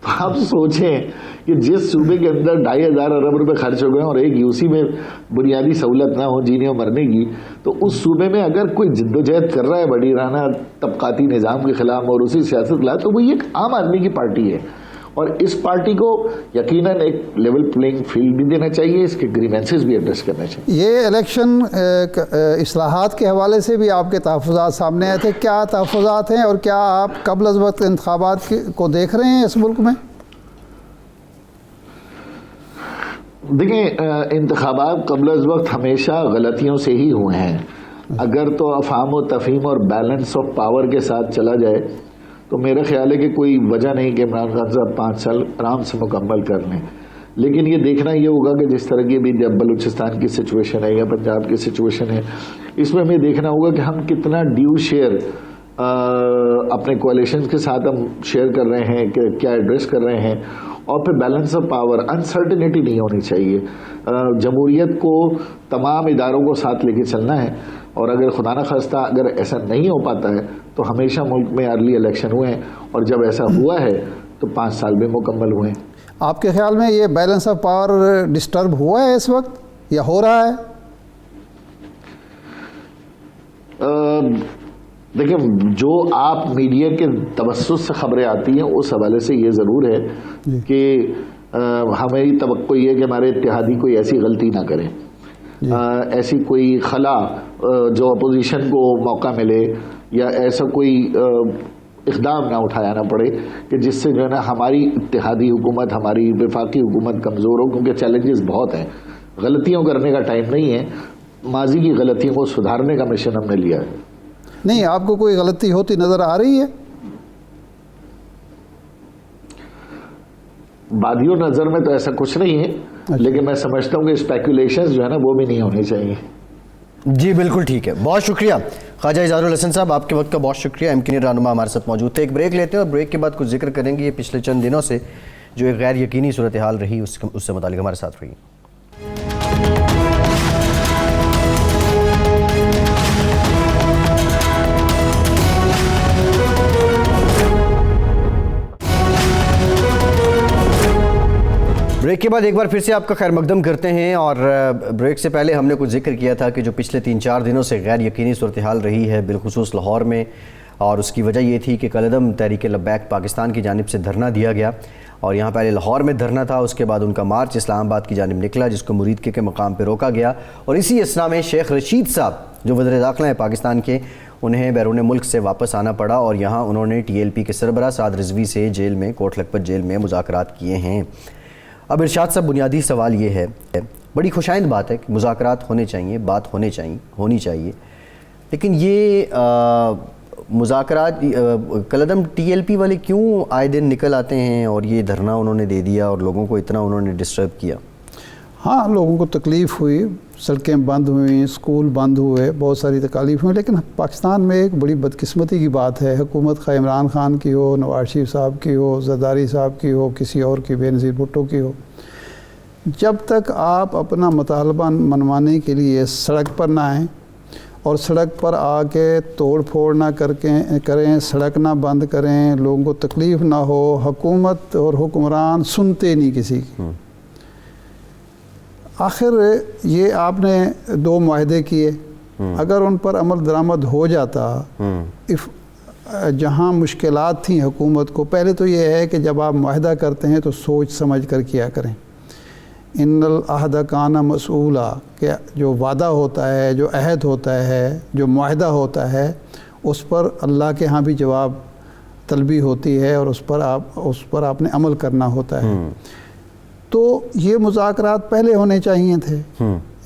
تو آپ سوچیں کہ جس صوبے کے اندر 2500 ارب روپے خرچ ہو گئے اور ایک یوسی میں بنیادی سہولت نہ ہو جینے اور مرنے کی، تو اس صوبے میں اگر کوئی جدوجہد کر رہا ہے بڑی رانہ طبقاتی نظام کے خلاف اور اسی سیاست کے خلاف، تو وہ ایک عام آدمی کی پارٹی ہے، اور اس پارٹی کو یقیناً ایک لیول پلینگ فیلڈ بھی دینا چاہیے، اس کے گریوینسز بھی ایڈریس کرنا چاہیے۔ یہ الیکشن اصلاحات کے حوالے سے بھی آپ کے تحفظات سامنے آئے تھے، کیا تحفظات ہیں اور کیا آپ قبل از وقت انتخابات کو دیکھ رہے ہیں اس ملک میں؟ دیکھیں، انتخابات قبل از وقت ہمیشہ غلطیوں سے ہی ہوئے ہیں۔ اگر تو افہام و تفہیم اور بیلنس آف پاور کے ساتھ چلا جائے تو میرا خیال ہے کہ کوئی وجہ نہیں کہ عمران خان صاحب 5 سال آرام سے مکمل کر لیں، لیکن یہ دیکھنا یہ ہوگا کہ جس طرح کی بھی جب بلوچستان کی سچویشن ہے یا پنجاب کی سچویشن ہے، اس میں ہمیں دیکھنا ہوگا کہ ہم کتنا ڈیو شیئر اپنے کوalitions کے ساتھ ہم شیئر کر رہے ہیں، کہ کیا ایڈریس کر رہے ہیں، اور پھر بیلنس آف پاور، انسرٹنیٹی نہیں ہونی چاہیے۔ جمہوریت کو تمام اداروں کو ساتھ لے کے چلنا ہے، اور اگر خدا نہ خواستہ اگر ایسا نہیں ہو پاتا ہے تو ہمیشہ ملک میں ارلی الیکشن ہوئے ہیں، اور جب ایسا ہوا ہے تو 5 سال بھی مکمل ہوئے ہیں۔ آپ کے خیال میں یہ بیلنس آف پاور ڈسٹرب ہوا ہے اس وقت یا ہو رہا ہے؟ دیکھیں، جو آپ میڈیا کے توسط سے خبریں آتی ہیں اس حوالے سے یہ ضرور ہے کہ ہماری توقع یہ ہے کہ ہمارے اتحادی کوئی ایسی غلطی نہ کریں، ایسی کوئی خلا جو اپوزیشن کو موقع ملے یا ایسا کوئی اقدام نہ اٹھایا نہ پڑے کہ جس سے جو ہے نا ہماری اتحادی حکومت، ہماری وفاقی حکومت کمزور ہو، کیونکہ چیلنجز بہت ہیں۔ غلطیوں کرنے کا ٹائم نہیں ہے، ماضی کی غلطیوں کو سدھارنے کا مشن ہم نے لیا ہے۔ نہیں، آپ کو کوئی غلطی ہوتی نظر آ رہی ہے؟ بادیوں نظر میں تو ایسا کچھ نہیں ہے، لیکن میں سمجھتا ہوں کہ اسپیکولیشنز جو ہے نا وہ بھی نہیں ہونی چاہیے۔ جی بالکل ٹھیک ہے، بہت شکریہ خواجہ اظہار الحسن صاحب، آپ کے وقت کا بہت شکریہ۔ امکنی رہنما ہمارے ساتھ موجود تھے۔ ایک بریک لیتے ہیں اور بریک کے بعد کچھ ذکر کریں گے یہ پچھلے چند دنوں سے جو ایک غیر یقینی صورتحال رہی اس سے متعلق ہمارے ساتھ رہی۔ بریک کے بعد ایک بار پھر سے آپ کا خیر مقدم کرتے ہیں، اور بریک سے پہلے ہم نے کچھ ذکر کیا تھا کہ جو پچھلے 3-4 دنوں سے غیر یقینی صورتحال رہی ہے بالخصوص لاہور میں، اور اس کی وجہ یہ تھی کہ کالعدم تحریک لبیک پاکستان کی جانب سے دھرنا دیا گیا، اور یہاں پہلے لاہور میں دھرنا تھا، اس کے بعد ان کا مارچ اسلام آباد کی جانب نکلا جس کو مرید کے مقام پہ روکا گیا، اور اسی اثنا میں شیخ رشید صاحب جو وزیر داخلہ ہیں پاکستان کے، انہیں بیرون ملک سے واپس آنا پڑا، اور یہاں انہوں نے TLP کے سربراہ سعد رضوی سے جیل میں کوٹ لکھپت جیل میں مذاکرات کیے ہیں۔ اب ارشاد صاحب، بنیادی سوال یہ ہے، بڑی خوشائند بات ہے کہ مذاکرات ہونے چاہیے، بات ہونی چاہیے، لیکن یہ مذاکرات کالعدم TLP والے کیوں آئے دن نکل آتے ہیں اور یہ دھرنا انہوں نے دے دیا اور لوگوں کو اتنا انہوں نے ڈسٹرب کیا؟ ہاں، لوگوں کو تکلیف ہوئی، سڑکیں بند ہوئیں، اسکول بند ہوئے، بہت ساری تکالیف ہوئیں، لیکن پاکستان میں ایک بڑی بدقسمتی کی بات ہے، حکومت خواہ عمران خان کی ہو، نواز شریف صاحب کی ہو، زرداری صاحب کی ہو، کسی اور کی، بے نظیر بھٹو کی ہو، جب تک آپ اپنا مطالبہ منوانے کے لیے سڑک پر نہ آئیں اور سڑک پر آ کے توڑ پھوڑ نہ کریں، سڑک نہ بند کریں، لوگوں کو تکلیف نہ ہو، حکومت اور حکمران سنتے نہیں کسی کی۔ آخر یہ آپ نے 2 معاہدے کیے، اگر ان پر عمل درآمد ہو جاتا، جہاں مشکلات تھیں حکومت کو، پہلے تو یہ ہے کہ جب آپ معاہدہ کرتے ہیں تو سوچ سمجھ کر کیا کریں۔ ان العہد کان مسئولا، کہ جو وعدہ ہوتا ہے، جو عہد ہوتا ہے، جو معاہدہ ہوتا ہے، اس پر اللہ کے ہاں بھی جواب طلبی ہوتی ہے، اور اس پر آپ نے عمل کرنا ہوتا ہے۔ تو یہ مذاکرات پہلے ہونے چاہیے تھے۔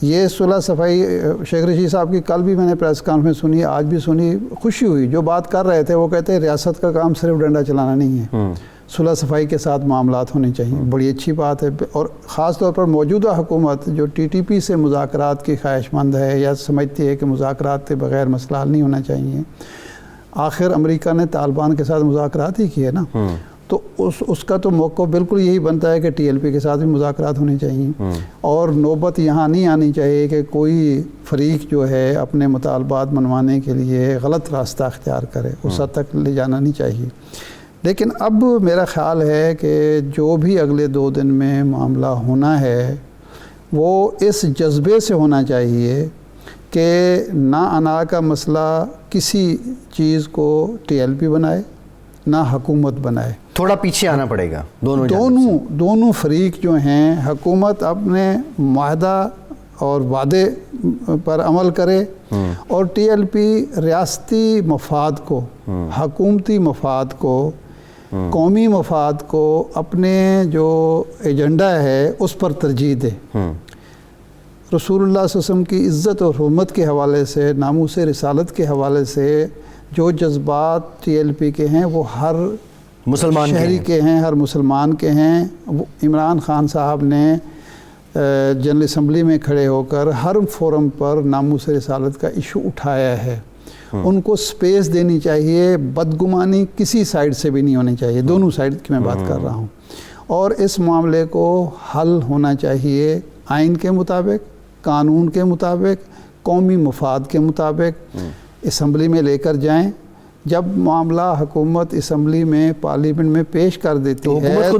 یہ صلح صفائی شیخ رشید صاحب کی کل بھی میں نے پریس کانفرنس سنی، آج بھی سنی، خوشی ہوئی۔ جو بات کر رہے تھے وہ کہتے ہیں ریاست کا کام صرف ڈنڈا چلانا نہیں ہے، صلح صفائی کے ساتھ معاملات ہونے چاہیے، بڑی اچھی بات ہے۔ اور خاص طور پر موجودہ حکومت جو TTP سے مذاکرات کی خواہش مند ہے یا سمجھتی ہے کہ مذاکرات کے بغیر مسئلہ حل نہیں ہونا چاہیے، آخر امریکہ نے طالبان کے ساتھ مذاکرات ہی کیے نا، تو اس کا تو موقع بالکل یہی بنتا ہے کہ TLP کے ساتھ بھی مذاکرات ہونے چاہیے، اور نوبت یہاں نہیں آنی چاہیے کہ کوئی فریق جو ہے اپنے مطالبات منوانے کے لیے غلط راستہ اختیار کرے، اس حد تک لے جانا نہیں چاہیے۔ لیکن اب میرا خیال ہے کہ جو بھی اگلے 2 دن میں معاملہ ہونا ہے وہ اس جذبے سے ہونا چاہیے کہ نہ انا کا مسئلہ کسی چیز کو TLP بنائے نہ حکومت بنائے. تھوڑا پیچھے آنا پڑے گا دونوں فریق جو ہیں. حکومت اپنے معاہدہ اور وعدے پر عمل کرے اور TLP ریاستی مفاد کو، حکومتی مفاد کو، قومی مفاد کو اپنے جو ایجنڈا ہے اس پر ترجیح دے. رسول اللہ صلی اللہ علیہ وسلم کی عزت اور حرمت کے حوالے سے، ناموس رسالت کے حوالے سے جو جذبات TLP کے ہیں وہ ہر مسلمان شہری کے ہیں، ہر مسلمان کے ہیں. عمران خان صاحب نے جنرل اسمبلی میں کھڑے ہو کر ہر فورم پر ناموس رسالت کا ایشو اٹھایا ہے. ان کو سپیس دینی چاہیے. بدگمانی کسی سائیڈ سے بھی نہیں ہونی چاہیے. دونوں سائیڈ کی میں بات کر رہا ہوں. اور اس معاملے کو حل ہونا چاہیے آئین کے مطابق، قانون کے مطابق، قومی مفاد کے مطابق. اسمبلی میں لے کر جائیں. جب معاملہ حکومت اسمبلی میں پارلیمنٹ میں پیش کر دیتی ہے تو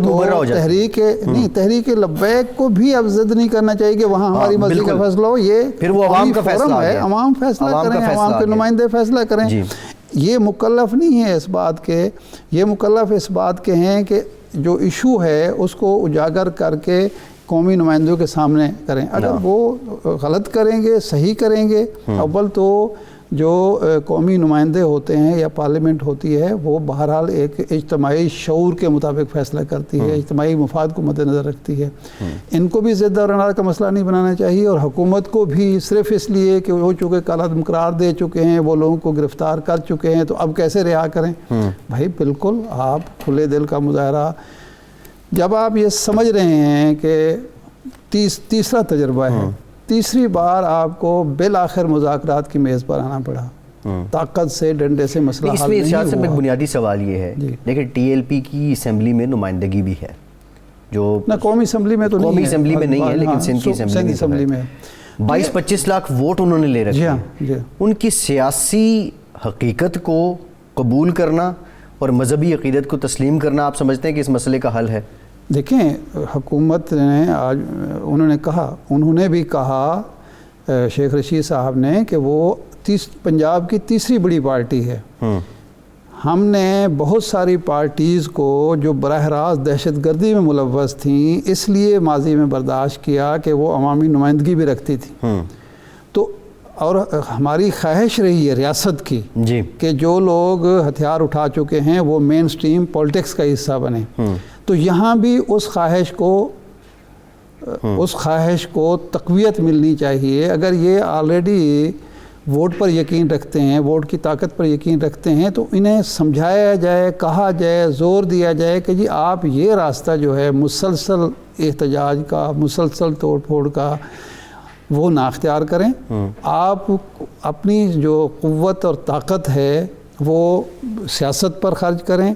تحریک لبیک کو بھی اب ضد نہیں کرنا چاہیے کہ وہاں ہماری مرضی کا فیصلہ ہو. یہ پھر وہ عوام کا فیصلہ ہے. عوام فیصلہ کریں، عوام کے نمائندے فیصلہ کریں. یہ مکلف نہیں ہے اس بات کے، یہ مکلف اس بات کے ہیں کہ جو ایشو ہے اس کو اجاگر کر کے قومی نمائندوں کے سامنے کریں. اگر وہ غلط کریں گے، صحیح کریں گے، اول تو جو قومی نمائندے ہوتے ہیں یا پارلیمنٹ ہوتی ہے وہ بہرحال ایک اجتماعی شعور کے مطابق فیصلہ کرتی ہے، اجتماعی مفاد کو مد نظر رکھتی ہے. ان کو بھی ضد اور انار کا مسئلہ نہیں بنانا چاہیے اور حکومت کو بھی صرف اس لیے کہ وہ چونکہ کالا عدم قرار دے چکے ہیں، وہ لوگوں کو گرفتار کر چکے ہیں تو اب کیسے رہا کریں. بھائی بالکل آپ کھلے دل کا مظاہرہ. جب آپ یہ سمجھ رہے ہیں کہ تیسرا تجربہ ہے، تیسری بار آپ کو بالآخر مذاکرات کی میز پر آنا پڑا، طاقت سے ڈنڈے سے مسئلہ حل نہیں ہوا. ارشاد صاحب ایک بنیادی سوال یہ ہے لیکن TLP کی اسمبلی میں نمائندگی بھی ہے جو نہ قومی اسمبلی میں تو نہیں ہے، قومی اسمبلی میں نہیں ہے لیکن سندھ کی اسمبلی میں 22-25 لاکھ ووٹ انہوں نے لے رکھے ہیں. ان کی سیاسی حقیقت کو قبول کرنا اور مذہبی عقیدت کو تسلیم کرنا آپ سمجھتے ہیں کہ اس مسئلے کا حل ہے؟ دیکھیں حکومت نے آج انہوں نے بھی کہا شیخ رشید صاحب نے کہ وہ پنجاب کی تیسری بڑی پارٹی ہے. ہم نے بہت ساری پارٹیز کو جو براہ راست دہشت گردی میں ملوث تھیں اس لیے ماضی میں برداشت کیا کہ وہ عوامی نمائندگی بھی رکھتی تھی. تو اور ہماری خواہش رہی ہے ریاست کی کہ جو لوگ ہتھیار اٹھا چکے ہیں وہ مین سٹریم پولیٹکس کا حصہ بنے. تو یہاں بھی اس خواہش کو تقویت ملنی چاہیے. اگر یہ آلریڈی ووٹ پر یقین رکھتے ہیں، ووٹ کی طاقت پر یقین رکھتے ہیں تو انہیں سمجھایا جائے، کہا جائے، زور دیا جائے کہ جی آپ یہ راستہ جو ہے مسلسل احتجاج کا، مسلسل توڑ پھوڑ کا، وہ نہ اختیار کریں. آپ اپنی جو قوت اور طاقت ہے وہ سیاست پر خرچ کریں،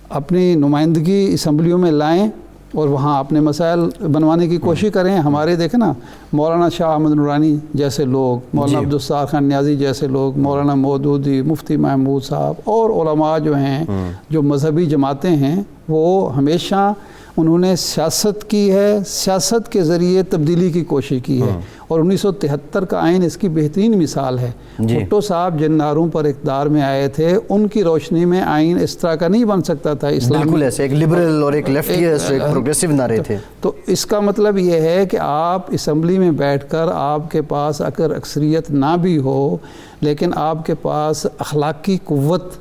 اپنی نمائندگی اسمبلیوں میں لائیں اور وہاں اپنے مسائل بنوانے کی کوشش کریں. ہمارے دیکھیں نا مولانا شاہ احمد نورانی جیسے لوگ، مولانا عبدالستار خان نیازی جیسے لوگ، مولانا مودودی، مفتی محمود صاحب اور علماء جو ہیں جو مذہبی جماعتیں ہیں وہ ہمیشہ انہوں نے سیاست کی ہے، سیاست کے ذریعے تبدیلی کی کوشش کی ہے. اور 1973 کا آئین اس کی بہترین مثال ہے. بھٹو صاحب جن ناروں پر اقتدار میں آئے تھے ان کی روشنی میں آئین اس طرح کا نہیں بن سکتا تھا. بالکل ایسے ایک لبرل اور ایک لیفٹسٹ، ایک پروگریسو نعرے تھے. تو اس کا مطلب یہ ہے کہ آپ اسمبلی میں بیٹھ کر آپ کے پاس اگر اکثریت نہ بھی ہو لیکن آپ کے پاس اخلاقی قوت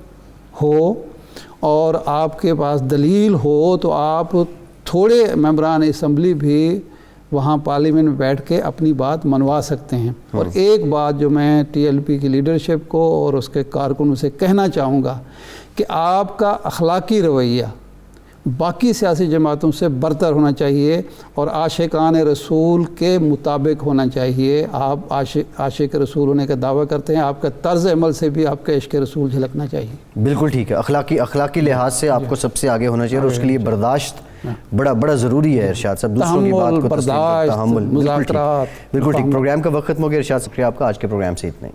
ہو اور آپ کے پاس دلیل ہو تو آپ تھوڑے ممبران اسمبلی بھی وہاں پارلیمنٹ میں بیٹھ کے اپنی بات منوا سکتے ہیں. اور ایک بات جو میں TLP کی لیڈرشپ کو اور اس کے کارکنوں سے کہنا چاہوں گا کہ آپ کا اخلاقی رویہ باقی سیاسی جماعتوں سے برتر ہونا چاہیے اور عاشقان رسول کے مطابق ہونا چاہیے. آپ عاشق رسول ہونے کا دعویٰ کرتے ہیں، آپ کا طرز عمل سے بھی آپ کا عشق رسول جھلکنا چاہیے. بالکل ٹھیک ہے. اخلاقی لحاظ سے آپ کو سب سے آگے ہونا چاہیے اور اس کے لیے برداشت بڑا ضروری ہے. ارشاد صاحب دوسروں کی بات کو تسلیم کرنا، تحمل. بالکل ٹھیک. پروگرام کا وقت ختم ہو گیا. ارشاد شکریہ آپ کا. آج کے پروگرام سے اتنا ہی.